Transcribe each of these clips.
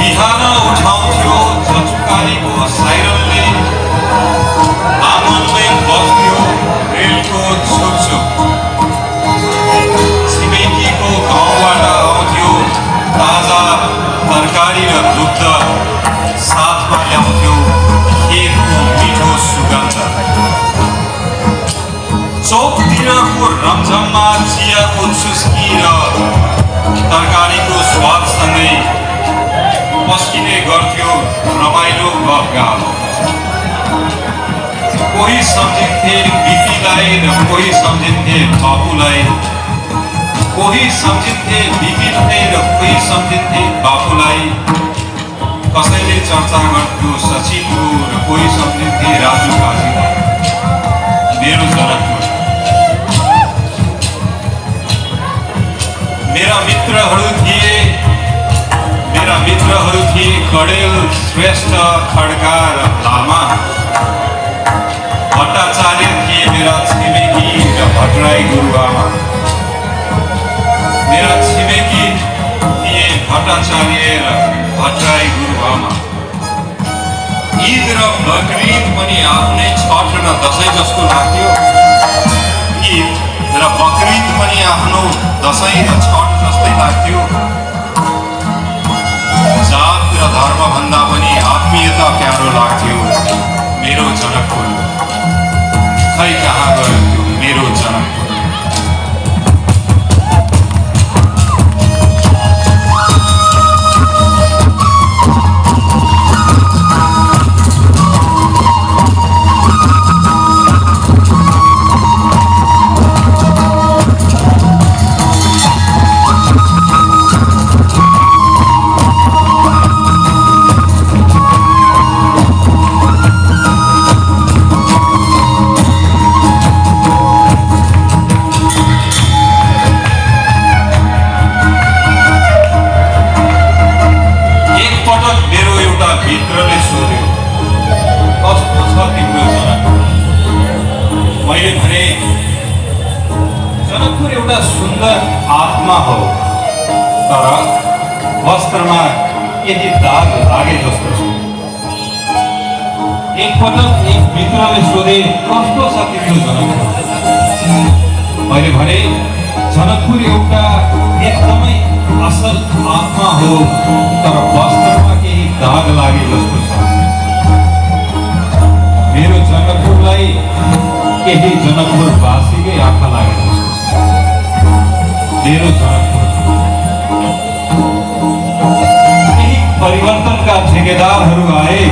बिहान उठाउँथ्यो जचुकारीको साइरनले, आँगनमै बस्थ्यो रेलको छुकछुक। छिमेकीको गाउँबाट आउँथ्यो ताजा तरकारी र दुध, साथमा ल्याउँथ्यो खेतको मिठो सुगन्ध। चौकतिरको रमझममा चियाको चुस्की र तरकारीको स्वादसँगै पस्किने गर्थ्यो रमाइलो गफगाफ। कोही सम्झिन्थे बिपीलाई र कोही सम्झिन्थे बाबुलाई, कोही सम्झिन्थे बिपीलाई र कोही सम्झिन्थे बाबुलाई। कसैले चर्चा गर्थ्यो सचिनको र कोही सम्झिन्थे राजु काजीलाई। मेरो जनकपुर मेरा मित्रहरू थिए कडेल, श्रेष्ठ, खड्का र लामा। भट्टाचार्य थिए मेरा छिमेकी र भट्टराई गुरुआमा। मेरा छिमेकी थिए भट्टाचार्य र भट्टराई गुरुआमा। ईद र बकरीद पनि आफ्नै छठ र दसैँ जस्तो लाग्थ्यो। ईद र बकरीद पनि आफ्नो दसैँ र छठ जस्तै लाग्थ्यो। जात र धर्म भन्दा पनि आत्मीयता प्यारो लाग्थ्यो। मेरो जनकपुर खै कहाँ गयो त्यो मेरो जनकपुर। जनकपुर एउटा सुन्दर आत्मा हो, तर वस्त्रमा केही दाग लागे जस्तो छ। एकपटक एक मित्रले सोधे, कस्तो छ तिम्रो जनकपुर? मैले भने, जनकपुर एउटा एकदमै असल आत्मा हो, तर वस्त्रमा केही दाग लागे जस्तो छ। मेरो जनकपुरलाई केही जनकपुरवासीकै आँखा लागे जस्तो छ। मेरो जनकपुर केही परिवर्तनका ठेकेदारहरू आए,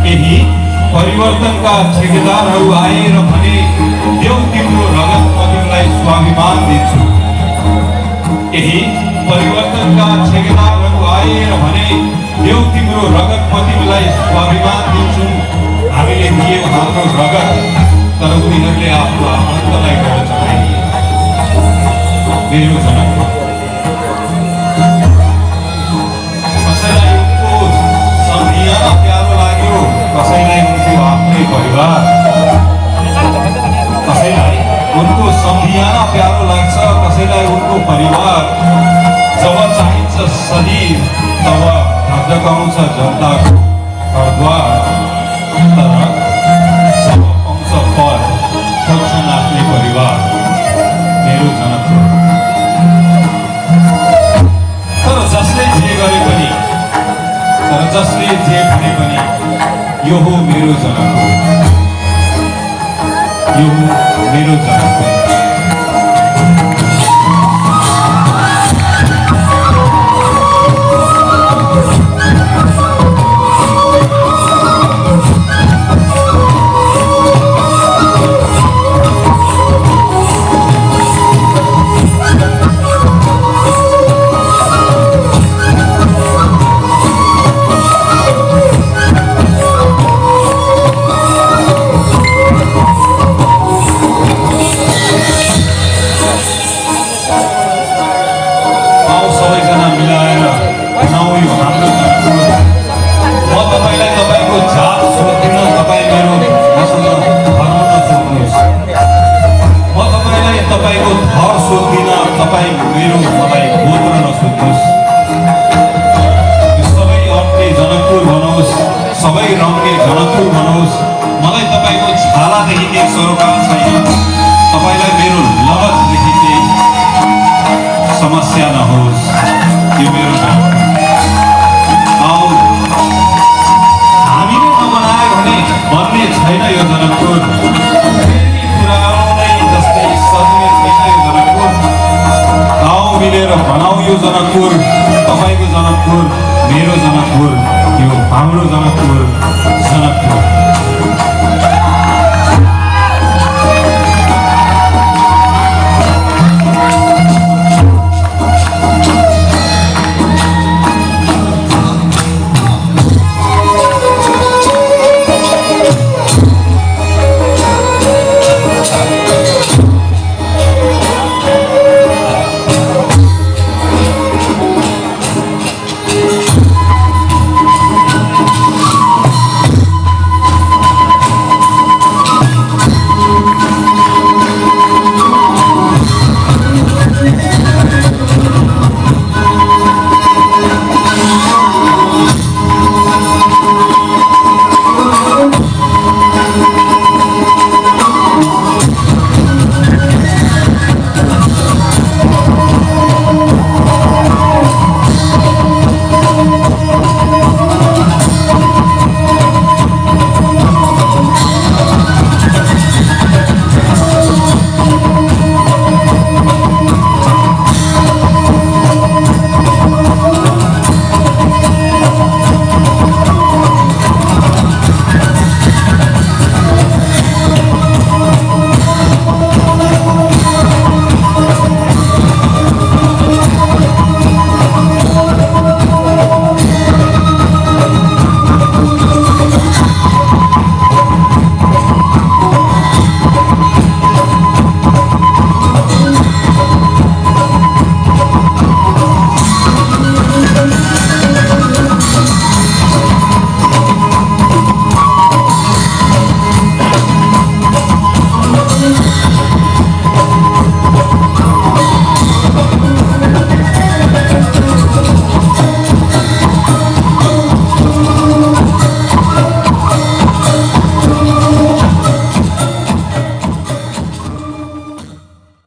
केही परिवर्तनका ठेकेदारहरू आए र भने, देऊ तिम्रो रगतमा तिमीलाई स्वाभिमान दिन्छु। केही परिवर्तनका ठेकेदारहरू आए र भने, देऊ तिम्रो रगतमा तिमीलाई स्वाभिमान दिन्छु। हामीले दियौँ हाम्रो रगत, तर उनीहरूले आफ्नो आफन्तलाई गर्न चलाइदिए। मेरो जनकपुर कसैलाई उनको सम्झियाना प्यारो लाग्यो, कसैलाई उनको आफ्नै परिवार। कसैलाई उनको सम्झियाना प्यारो लाग्छ, कसैलाई उनको परिवार। जब चाहिन्छ शरीर तब धक्काउँछ जनताको घरद्वार, तर जब पाउँछ पद खोज्छन् आफ्नै परिवार। मेरो जनकपुर जसले जे भने पनि यो हो मेरो जनकपुर, यो हो मेरो जनकपुर। समस्या नहोस् यो मेरो आऊ हामीले नबनायो भने बन्ने छैन यो जनकपुर फेरि पुरानै जस्तै सजिने छैन यो जनकपुर आऊ मिलेर बनाऊ यो जनकपुर तपाईको जनकपुर मेरो जनकपुर यो हाम्रो जनकपुर जनकपुर